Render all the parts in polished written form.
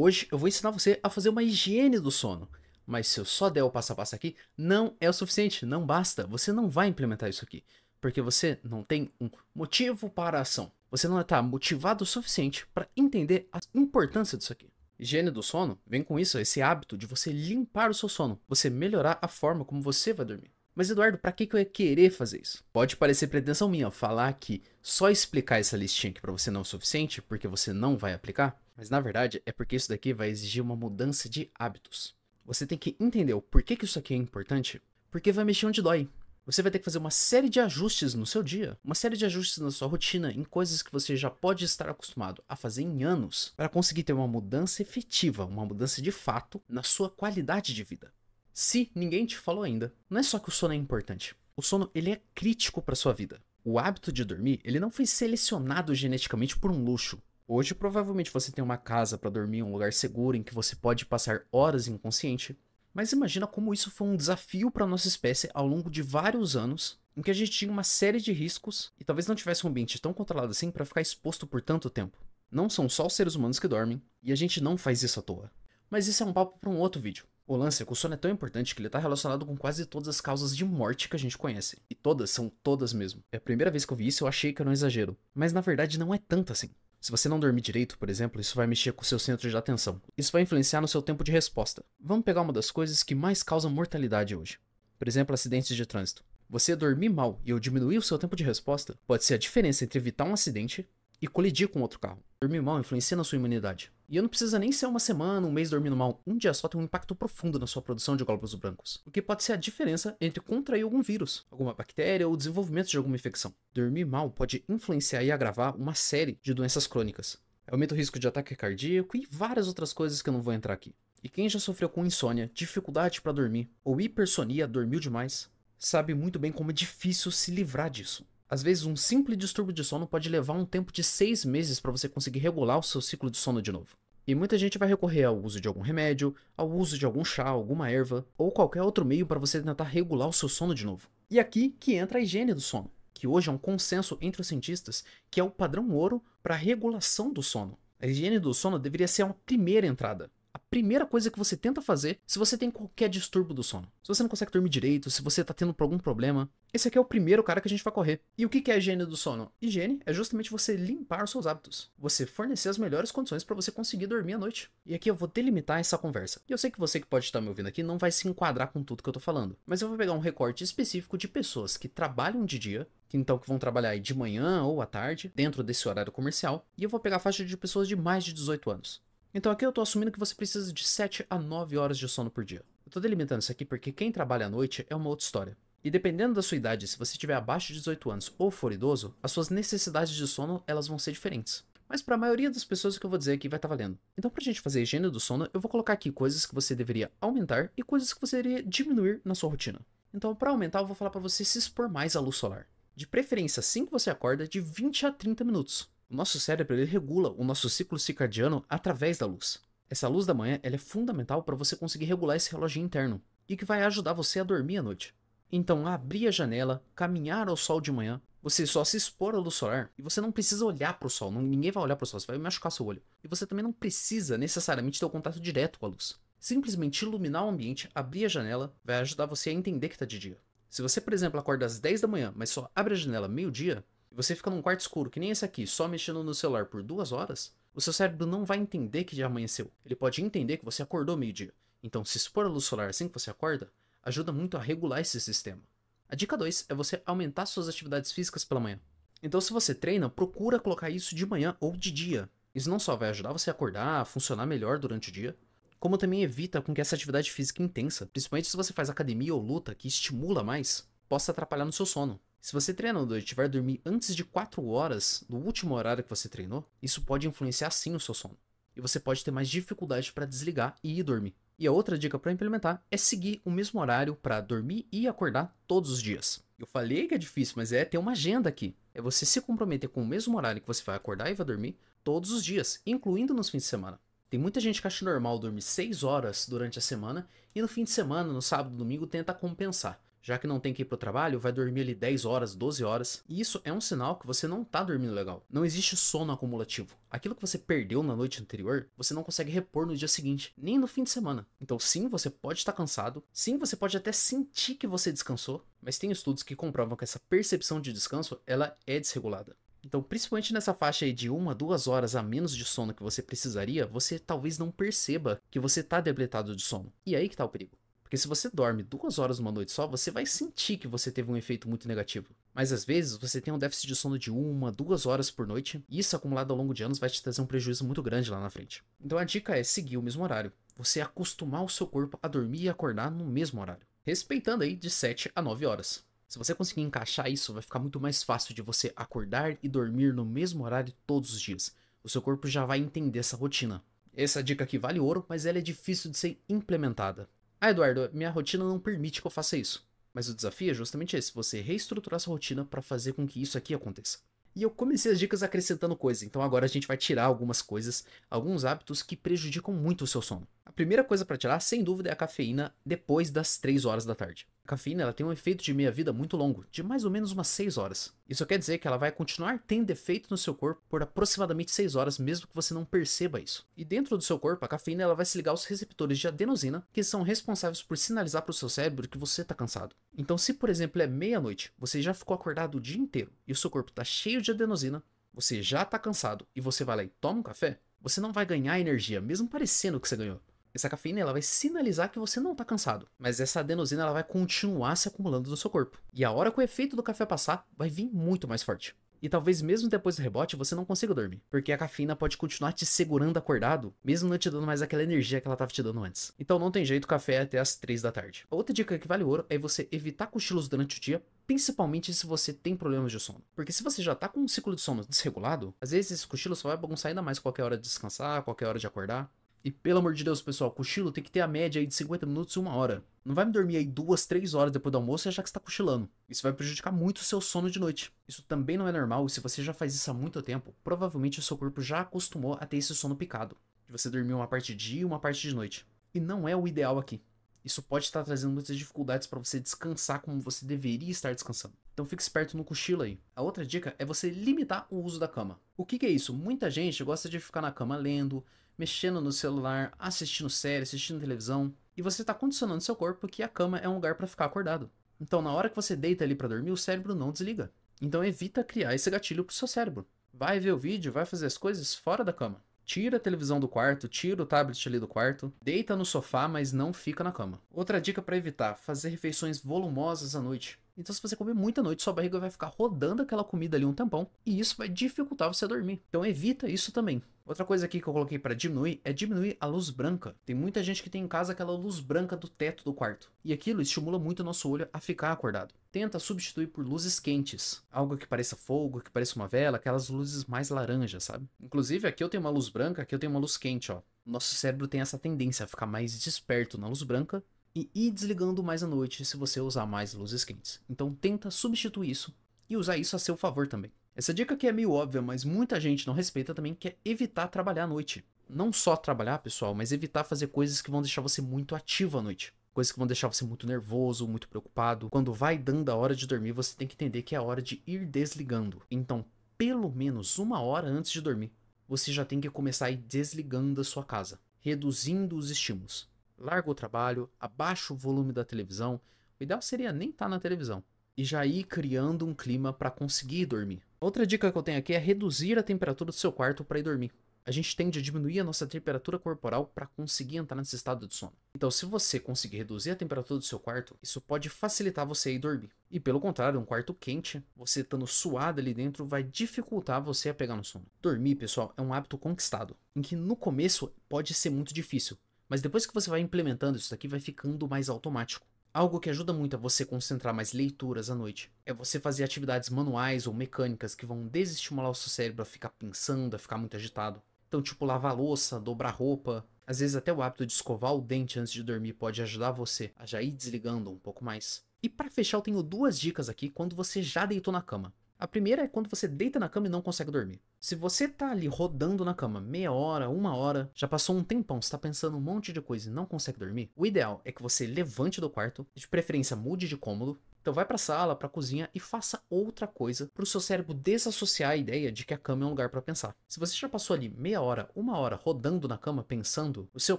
Hoje eu vou ensinar você a fazer uma higiene do sono. Mas se eu só der o passo a passo aqui, não é o suficiente, não basta. Você não vai implementar isso aqui, porque você não tem um motivo para a ação. Você não está motivado o suficiente para entender a importância disso aqui. Higiene do sono vem com isso, esse hábito de você limpar o seu sono, você melhorar a forma como você vai dormir. Mas Eduardo, pra que eu ia querer fazer isso? Pode parecer pretensão minha falar que só explicar essa listinha aqui pra você não é o suficiente, porque você não vai aplicar, mas na verdade é porque isso daqui vai exigir uma mudança de hábitos. Você tem que entender o porquê que isso aqui é importante, porque vai mexer onde dói. Você vai ter que fazer uma série de ajustes no seu dia, uma série de ajustes na sua rotina, em coisas que você já pode estar acostumado a fazer em anos, para conseguir ter uma mudança efetiva, uma mudança de fato na sua qualidade de vida. Se ninguém te falou ainda, não é só que o sono é importante. O sono, ele é crítico para sua vida. O hábito de dormir, ele não foi selecionado geneticamente por um luxo. Hoje, provavelmente você tem uma casa para dormir, um lugar seguro em que você pode passar horas inconsciente. Mas imagina como isso foi um desafio para nossa espécie ao longo de vários anos, em que a gente tinha uma série de riscos e talvez não tivesse um ambiente tão controlado assim para ficar exposto por tanto tempo. Não são só os seres humanos que dormem, e a gente não faz isso à toa. Mas isso é um papo para um outro vídeo. O lance é que o sono é tão importante que ele está relacionado com quase todas as causas de morte que a gente conhece. E todas são todas mesmo. É a primeira vez que eu vi isso, eu achei que era um exagero. Mas na verdade não é tanto assim. Se você não dormir direito, por exemplo, isso vai mexer com o seu centro de atenção. Isso vai influenciar no seu tempo de resposta. Vamos pegar uma das coisas que mais causam mortalidade hoje. Por exemplo, acidentes de trânsito. Você dormir mal e eu diminuir o seu tempo de resposta pode ser a diferença entre evitar um acidente e colidir com outro carro. Dormir mal influencia na sua imunidade. E não precisa nem ser uma semana, um mês dormindo mal. Um dia só tem um impacto profundo na sua produção de glóbulos brancos. O que pode ser a diferença entre contrair algum vírus, alguma bactéria ou o desenvolvimento de alguma infecção. Dormir mal pode influenciar e agravar uma série de doenças crônicas. Aumenta o risco de ataque cardíaco e várias outras coisas que eu não vou entrar aqui. E quem já sofreu com insônia, dificuldade para dormir ou hipersonia, dormiu demais, sabe muito bem como é difícil se livrar disso. Às vezes, um simples distúrbio de sono pode levar um tempo de 6 meses para você conseguir regular o seu ciclo de sono de novo. E muita gente vai recorrer ao uso de algum remédio, ao uso de algum chá, alguma erva, ou qualquer outro meio para você tentar regular o seu sono de novo. E aqui que entra a higiene do sono, que hoje é um consenso entre os cientistas que é o padrão ouro para a regulação do sono. A higiene do sono deveria ser uma primeira entrada. A primeira coisa que você tenta fazer se você tem qualquer distúrbio do sono. Se você não consegue dormir direito, se você tá tendo algum problema, esse aqui é o primeiro cara que a gente vai correr. E o que é a higiene do sono? Higiene é justamente você limpar os seus hábitos. Você fornecer as melhores condições para você conseguir dormir à noite. E aqui eu vou delimitar essa conversa. E eu sei que você que pode estar me ouvindo aqui não vai se enquadrar com tudo que eu tô falando. Mas eu vou pegar um recorte específico de pessoas que trabalham de dia, que vão trabalhar aí de manhã ou à tarde, dentro desse horário comercial. E eu vou pegar a faixa de pessoas de mais de 18 anos. Então aqui eu tô assumindo que você precisa de 7 a 9 horas de sono por dia. Eu tô delimitando isso aqui porque quem trabalha à noite é uma outra história. E dependendo da sua idade, se você estiver abaixo de 18 anos ou for idoso, as suas necessidades de sono elas vão ser diferentes. Mas para a maioria das pessoas o que eu vou dizer aqui vai estar valendo. Então pra gente fazer a higiene do sono, eu vou colocar aqui coisas que você deveria aumentar e coisas que você deveria diminuir na sua rotina. Então para aumentar eu vou falar para você se expor mais à luz solar. De preferência assim que você acorda, de 20 a 30 minutos. O nosso cérebro ele regula o nosso ciclo circadiano através da luz. Essa luz da manhã ela é fundamental para você conseguir regular esse relógio interno e que vai ajudar você a dormir à noite. Então, abrir a janela, caminhar ao sol de manhã, você só se expor à luz solar e você não precisa olhar para o sol, ninguém vai olhar para o sol, você vai machucar seu olho. E você também não precisa necessariamente ter o contato direto com a luz. Simplesmente iluminar o ambiente, abrir a janela, vai ajudar você a entender que está de dia. Se você, por exemplo, acorda às 10 da manhã, mas só abre a janela meio-dia, e você fica num quarto escuro que nem esse aqui, só mexendo no celular por 2 horas, o seu cérebro não vai entender que já amanheceu. Ele pode entender que você acordou meio-dia. Então, se expor à luz solar assim que você acorda, ajuda muito a regular esse sistema. A dica 2 é você aumentar suas atividades físicas pela manhã. Então, se você treina, procura colocar isso de manhã ou de dia. Isso não só vai ajudar você a acordar, a funcionar melhor durante o dia, como também evita com que essa atividade física intensa, principalmente se você faz academia ou luta, que estimula mais, possa atrapalhar no seu sono. Se você treina à noite e vai dormir antes de 4 horas do último horário que você treinou, isso pode influenciar sim o seu sono. E você pode ter mais dificuldade para desligar e ir dormir. E a outra dica para implementar é seguir o mesmo horário para dormir e acordar todos os dias. Eu falei que é difícil, mas é ter uma agenda aqui. É você se comprometer com o mesmo horário que você vai acordar e vai dormir todos os dias, incluindo nos fins de semana. Tem muita gente que acha normal dormir 6 horas durante a semana e no fim de semana, no sábado, domingo, tenta compensar. Já que não tem que ir pro trabalho, vai dormir ali 10 horas, 12 horas. E isso é um sinal que você não tá dormindo legal. Não existe sono acumulativo. Aquilo que você perdeu na noite anterior, você não consegue repor no dia seguinte, nem no fim de semana. Então sim, você pode estar cansado. Sim, você pode até sentir que você descansou. Mas tem estudos que comprovam que essa percepção de descanso, ela é desregulada. Então, principalmente nessa faixa aí de 1 a 2 horas a menos de sono que você precisaria, você talvez não perceba que você tá depletado de sono. E aí que tá o perigo. Porque se você dorme 2 horas numa noite só, você vai sentir que você teve um efeito muito negativo. Mas às vezes você tem um déficit de sono de 1 a 2 horas por noite, e isso acumulado ao longo de anos vai te trazer um prejuízo muito grande lá na frente. Então a dica é seguir o mesmo horário. Você acostumar o seu corpo a dormir e acordar no mesmo horário. Respeitando aí de 7 a 9 horas. Se você conseguir encaixar isso, vai ficar muito mais fácil de você acordar e dormir no mesmo horário todos os dias. O seu corpo já vai entender essa rotina. Essa dica aqui vale ouro, mas ela é difícil de ser implementada. Ah, Eduardo, minha rotina não permite que eu faça isso. Mas o desafio é justamente esse, você reestruturar sua rotina para fazer com que isso aqui aconteça. E eu comecei as dicas acrescentando coisas, então agora a gente vai tirar algumas coisas, alguns hábitos que prejudicam muito o seu sono. A primeira coisa para tirar, sem dúvida, é a cafeína depois das 3 horas da tarde. A cafeína ela tem um efeito de meia-vida muito longo, de mais ou menos umas 6 horas. Isso quer dizer que ela vai continuar tendo efeito no seu corpo por aproximadamente 6 horas, mesmo que você não perceba isso. E dentro do seu corpo, a cafeína ela vai se ligar aos receptores de adenosina, que são responsáveis por sinalizar para o seu cérebro que você está cansado. Então, se por exemplo é meia-noite, você já ficou acordado o dia inteiro e o seu corpo está cheio de adenosina, você já está cansado e você vai lá e toma um café, você não vai ganhar energia, mesmo parecendo que você ganhou. Essa cafeína ela vai sinalizar que você não está cansado, mas essa adenosina ela vai continuar se acumulando no seu corpo. E a hora que o efeito do café passar, vai vir muito mais forte. E talvez mesmo depois do rebote você não consiga dormir, porque a cafeína pode continuar te segurando acordado, mesmo não te dando mais aquela energia que ela estava te dando antes. Então não tem jeito, café até as 3 da tarde. A outra dica que vale ouro é você evitar cochilos durante o dia, principalmente se você tem problemas de sono. Porque se você já tá com um ciclo de sono desregulado, às vezes esse cochilo só vai bagunçar ainda mais qualquer hora de descansar, qualquer hora de acordar. E pelo amor de Deus, pessoal, cochilo tem que ter a média aí de 50 minutos e 1 hora. Não vai me dormir aí 2, 3 horas depois do almoço e achar que você tá cochilando. Isso vai prejudicar muito o seu sono de noite. Isso também não é normal e se você já faz isso há muito tempo, provavelmente o seu corpo já acostumou a ter esse sono picado. De você dormir uma parte de dia e uma parte de noite. E não é o ideal aqui. Isso pode estar trazendo muitas dificuldades para você descansar como você deveria estar descansando. Então fique esperto no cochilo aí. A outra dica é você limitar o uso da cama. O que é isso? Muita gente gosta de ficar na cama lendo, mexendo no celular, assistindo série, assistindo televisão, e você está condicionando seu corpo que a cama é um lugar para ficar acordado. Então, na hora que você deita ali para dormir, o cérebro não desliga. Então, evita criar esse gatilho pro seu cérebro. Vai ver o vídeo, vai fazer as coisas fora da cama. Tira a televisão do quarto, tira o tablet ali do quarto, deita no sofá, mas não fica na cama. Outra dica para evitar, fazer refeições volumosas à noite. Então se você comer muita noite, sua barriga vai ficar rodando aquela comida ali um tempão, e isso vai dificultar você dormir. Então evita isso também. Outra coisa aqui que eu coloquei para diminuir é diminuir a luz branca. Tem muita gente que tem em casa aquela luz branca do teto do quarto. E aquilo estimula muito o nosso olho a ficar acordado. Tenta substituir por luzes quentes. Algo que pareça fogo, que pareça uma vela, aquelas luzes mais laranjas, sabe? Inclusive aqui eu tenho uma luz branca, aqui eu tenho uma luz quente, ó. Nosso cérebro tem essa tendência a ficar mais desperto na luz branca e ir desligando mais à noite se você usar mais luzes quentes. Então tenta substituir isso e usar isso a seu favor também. Essa dica aqui é meio óbvia, mas muita gente não respeita também, que é evitar trabalhar à noite. Não só trabalhar, pessoal, mas evitar fazer coisas que vão deixar você muito ativo à noite. Coisas que vão deixar você muito nervoso, muito preocupado. Quando vai dando a hora de dormir, você tem que entender que é a hora de ir desligando. Então, pelo menos 1 hora antes de dormir, você já tem que começar a ir desligando a sua casa, reduzindo os estímulos. Larga o trabalho, abaixa o volume da televisão. O ideal seria nem estar na televisão. E já ir criando um clima para conseguir dormir. Outra dica que eu tenho aqui é reduzir a temperatura do seu quarto para ir dormir. A gente tende a diminuir a nossa temperatura corporal para conseguir entrar nesse estado de sono. Então, se você conseguir reduzir a temperatura do seu quarto, isso pode facilitar você a ir dormir. E pelo contrário, um quarto quente, você estando suado ali dentro, vai dificultar você a pegar no sono. Dormir, pessoal, é um hábito conquistado, em que no começo pode ser muito difícil, mas depois que você vai implementando isso daqui, vai ficando mais automático. Algo que ajuda muito a você concentrar mais leituras à noite é você fazer atividades manuais ou mecânicas que vão desestimular o seu cérebro a ficar pensando, a ficar muito agitado. Então, tipo, lavar louça, dobrar roupa. Às vezes até o hábito de escovar o dente antes de dormir pode ajudar você a já ir desligando um pouco mais. E para fechar, eu tenho 2 dicas aqui quando você já deitou na cama. A primeira é quando você deita na cama e não consegue dormir. Se você tá ali rodando na cama meia hora, uma hora, já passou um tempão, você tá pensando um monte de coisa e não consegue dormir, o ideal é que você levante do quarto, de preferência mude de cômodo, então vai pra sala, pra cozinha e faça outra coisa pro seu cérebro desassociar a ideia de que a cama é um lugar pra pensar. Se você já passou ali meia hora, uma hora rodando na cama pensando, o seu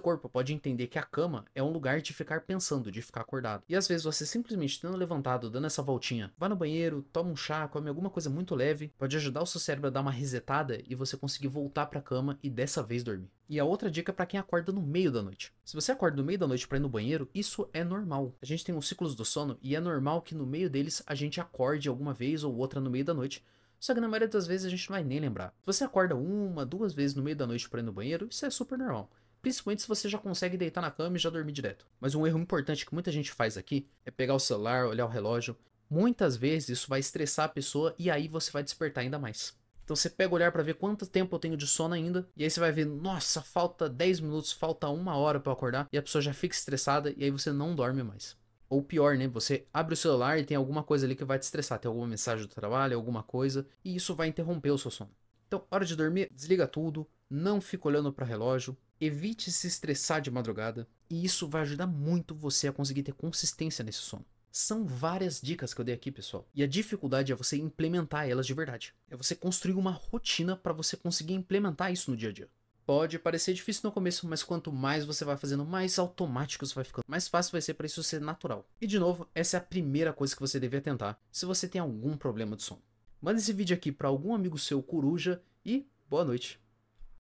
corpo pode entender que a cama é um lugar de ficar pensando, de ficar acordado. E às vezes você simplesmente tendo levantado, dando essa voltinha, vai no banheiro, toma um chá, come alguma coisa muito leve, pode ajudar o seu cérebro a dar uma resetada e você conseguir voltar pra cama e dessa vez dormir. E a outra dica é pra quem acorda no meio da noite. Se você acorda no meio da noite pra ir no banheiro, isso é normal. A gente tem os ciclos do sono e é normal que no meio deles a gente acorde alguma vez ou outra no meio da noite. Só que na maioria das vezes a gente não vai nem lembrar. Se você acorda uma, duas vezes no meio da noite pra ir no banheiro, isso é super normal. Principalmente se você já consegue deitar na cama e já dormir direto. Mas um erro importante que muita gente faz aqui é pegar o celular, olhar o relógio. Muitas vezes isso vai estressar a pessoa e aí você vai despertar ainda mais. Então você pega o olhar pra ver quanto tempo eu tenho de sono ainda, e aí você vai ver, nossa, falta 10 minutos, falta uma hora pra eu acordar, e a pessoa já fica estressada e aí você não dorme mais. Ou pior, né? Você abre o celular e tem alguma coisa ali que vai te estressar, tem alguma mensagem do trabalho, alguma coisa, e isso vai interromper o seu sono. Então, hora de dormir, desliga tudo, não fica olhando para relógio, evite se estressar de madrugada, e isso vai ajudar muito você a conseguir ter consistência nesse sono. São várias dicas que eu dei aqui, pessoal. E a dificuldade é você implementar elas de verdade. É você construir uma rotina para você conseguir implementar isso no dia a dia. Pode parecer difícil no começo, mas quanto mais você vai fazendo, mais automático isso vai ficando. Mais fácil vai ser para isso ser natural. E de novo, essa é a primeira coisa que você deve atentar se você tem algum problema de sono. Manda esse vídeo aqui para algum amigo seu coruja e boa noite.